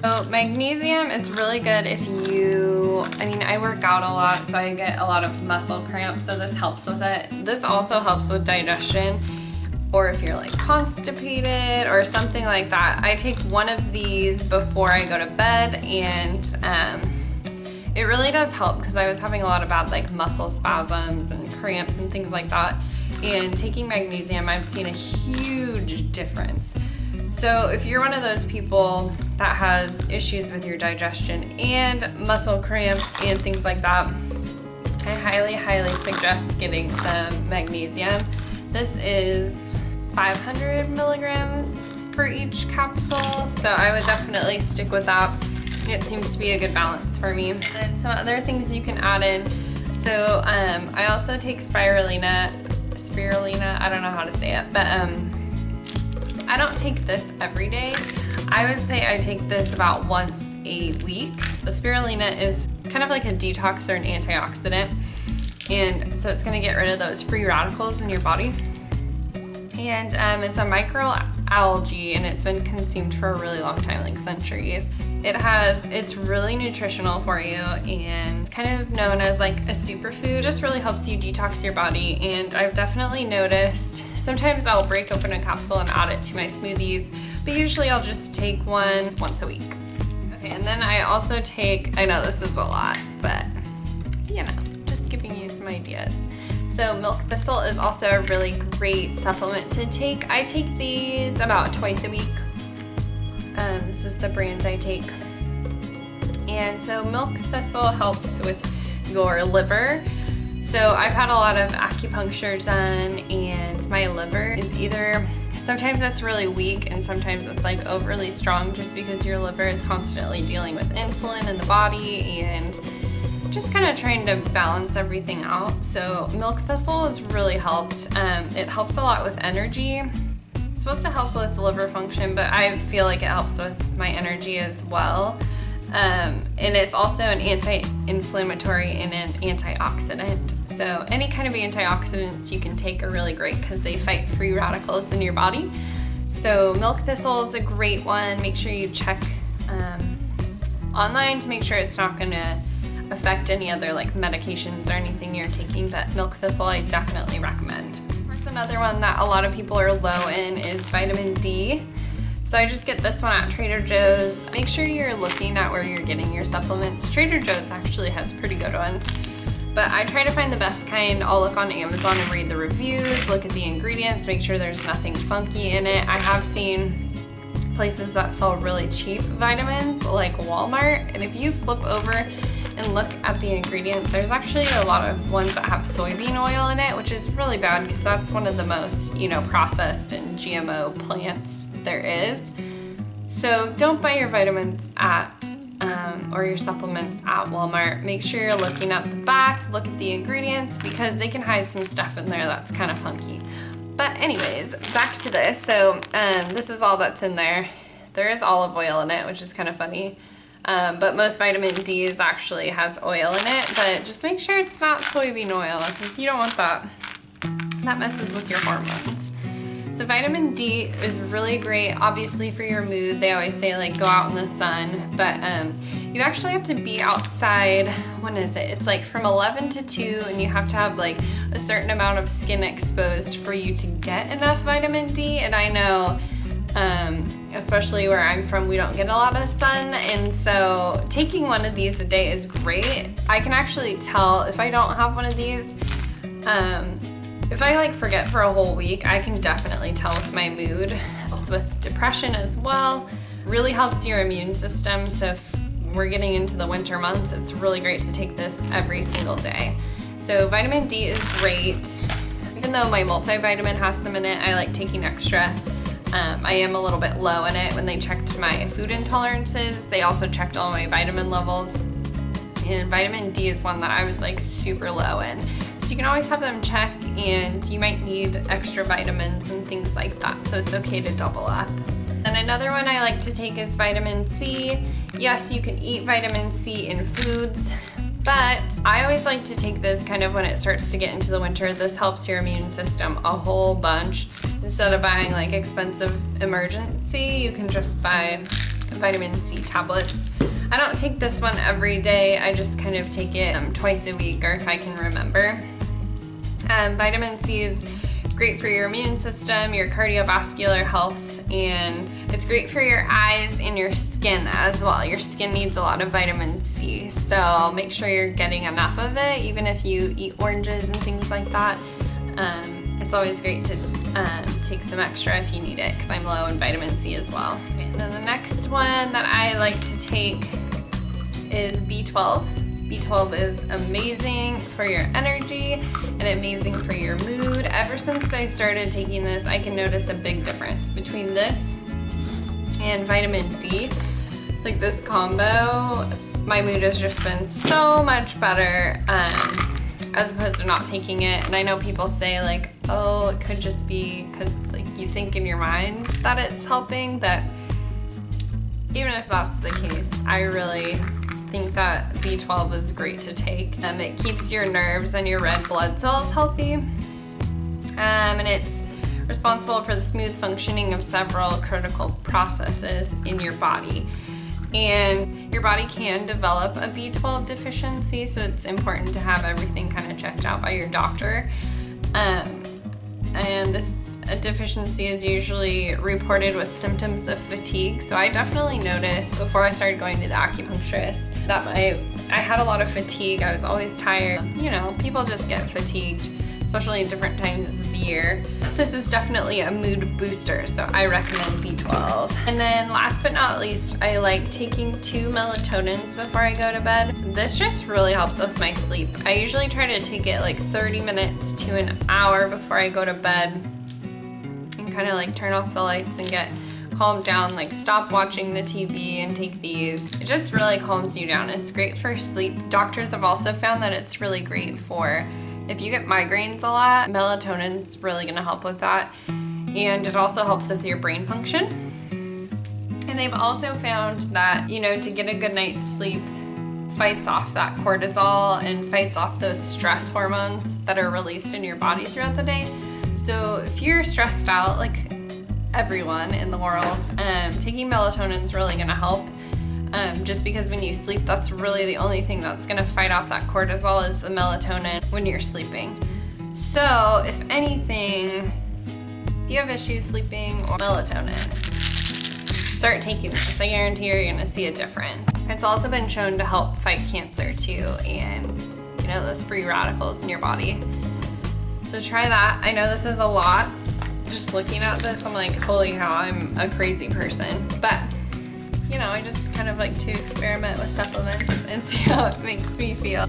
So magnesium, it's really good if you, I work out a lot, so I get a lot of muscle cramps, so this helps with it. This also helps with digestion, or if you're like constipated or something like that. I take one of these before I go to bed, and it really does help because I was having a lot of bad like muscle spasms and cramps and things like that. And taking magnesium, I've seen a huge difference. So if you're one of those people that has issues with your digestion and muscle cramps and things like that, I highly, highly suggest getting some magnesium. This is 500 milligrams for each capsule, so I would definitely stick with that. It seems to be a good balance for me. And some other things you can add in. So I also take spirulina, I don't know how to say it, but I don't take this every day. I would say I take this about once a week. The spirulina is kind of like a detox or an antioxidant, and so it's going to get rid of those free radicals in your body. And it's a microalgae, and it's been consumed for a really long time, like centuries. It's really nutritional for you, and it's kind of known as like a superfood. It just really helps you detox your body, and I've definitely noticed sometimes I'll break open a capsule and add it to my smoothies, but usually I'll just take one once a week. Okay, and then I also take, I know this is a lot, but you know, just giving you some ideas. So milk thistle is also a really great supplement to take. I take these about twice a week. This is the brand I take. And so milk thistle helps with your liver. So I've had a lot of acupuncture done, and my liver is either, sometimes it's really weak and sometimes it's like overly strong, just because your liver is constantly dealing with insulin in the body and just kind of trying to balance everything out. So milk thistle has really helped. It helps a lot with energy. It's supposed to help with liver function, but I feel like it helps with my energy as well. And it's also an anti-inflammatory and an antioxidant. So any kind of antioxidants you can take are really great because they fight free radicals in your body. So milk thistle is a great one. Make sure you check online to make sure it's not going to affect any other like medications or anything you're taking, but milk thistle I definitely recommend. Of course, another one that a lot of people are low in is vitamin D. So I just get this one at Trader Joe's. Make sure you're looking at where you're getting your supplements. Trader Joe's actually has pretty good ones, but I try to find the best kind. I'll look on Amazon and read the reviews, look at the ingredients, make sure there's nothing funky in it. I have seen places that sell really cheap vitamins like Walmart, and if you flip over and look at the ingredients, there's actually a lot of ones that have soybean oil in it, which is really bad because that's one of the most, processed and GMO plants there is. So don't buy your vitamins at or your supplements at Walmart. Make sure you're looking at the back, look at the ingredients, because they can hide some stuff in there that's kind of funky. But anyways, back to this. So this is all that's in there. There is olive oil in it, which is kind of funny. But most vitamin D actually has oil in it, but just make sure it's not soybean oil because you don't want that. That messes with your hormones. So vitamin D is really great, obviously, for your mood. They always say like go out in the sun, but you actually have to be outside. When is it? It's like from 11 to 2, and you have to have like a certain amount of skin exposed for you to get enough vitamin D. And I know especially where I'm from, we don't get a lot of sun, and so taking one of these a day is great. I can actually tell if I don't have one of these. If I like forget for a whole week, I can definitely tell with my mood. Also with depression as well. Really helps your immune system, so if we're getting into the winter months, it's really great to take this every single day. So vitamin D is great. Even though my multivitamin has some in it, I like taking extra. I am a little bit low in it. When they checked my food intolerances, they also checked all my vitamin levels. And vitamin D is one that I was like super low in. So you can always have them check, and you might need extra vitamins and things like that. So it's okay to double up. And another one I like to take is vitamin C. Yes, you can eat vitamin C in foods, but I always like to take this kind of when it starts to get into the winter. This helps your immune system a whole bunch. Instead of buying like expensive emergency, you can just buy vitamin C tablets. I don't take this one every day. I just kind of take it twice a week, or if I can remember. Vitamin C is great for your immune system, your cardiovascular health, and it's great for your eyes and your skin as well. Your skin needs a lot of vitamin C, so make sure you're getting enough of it, even if you eat oranges and things like that. It's always great to take some extra if you need it, because I'm low in vitamin C as well. Okay, and then the next one that I like to take is B12. B12 is amazing for your energy and amazing for your mood. Ever since I started taking this, I can notice a big difference between this and vitamin D. Like this combo, my mood has just been so much better as opposed to not taking it. And I know people say like, oh, it could just be because like you think in your mind that it's helping, but even if that's the case, I really think that B12 is great to take. It keeps your nerves and your red blood cells healthy, and it's responsible for the smooth functioning of several critical processes in your body. And your body can develop a B12 deficiency, so it's important to have everything kind of checked out by your doctor. And this deficiency is usually reported with symptoms of fatigue. So I definitely noticed before I started going to the acupuncturist that I had a lot of fatigue. I was always tired. You know, people just get fatigued, especially at different times of the year. This is definitely a mood booster, so I recommend B12. And then last but not least, I like taking 2 melatonins before I go to bed. This just really helps with my sleep. I usually try to take it like 30 minutes to an hour before I go to bed, and kind of like turn off the lights and get calmed down, like stop watching the TV and take these. It just really calms you down. It's great for sleep. Doctors have also found that it's really great for if you get migraines a lot. Melatonin's really gonna help with that. And it also helps with your brain function. And they've also found that, you know, to get a good night's sleep fights off that cortisol and fights off those stress hormones that are released in your body throughout the day. So if you're stressed out, like everyone in the world, taking melatonin is really gonna help. Just because when you sleep, that's really the only thing that's gonna fight off that cortisol is the melatonin when you're sleeping. So if anything, if you have issues sleeping or melatonin, start taking this. I guarantee you're gonna see a difference. It's also been shown to help fight cancer too, and you know, those free radicals in your body. So try that. I know this is a lot. Just looking at this, I'm like, holy cow, I'm a crazy person. But you know, I just kind of like to experiment with supplements and see how it makes me feel.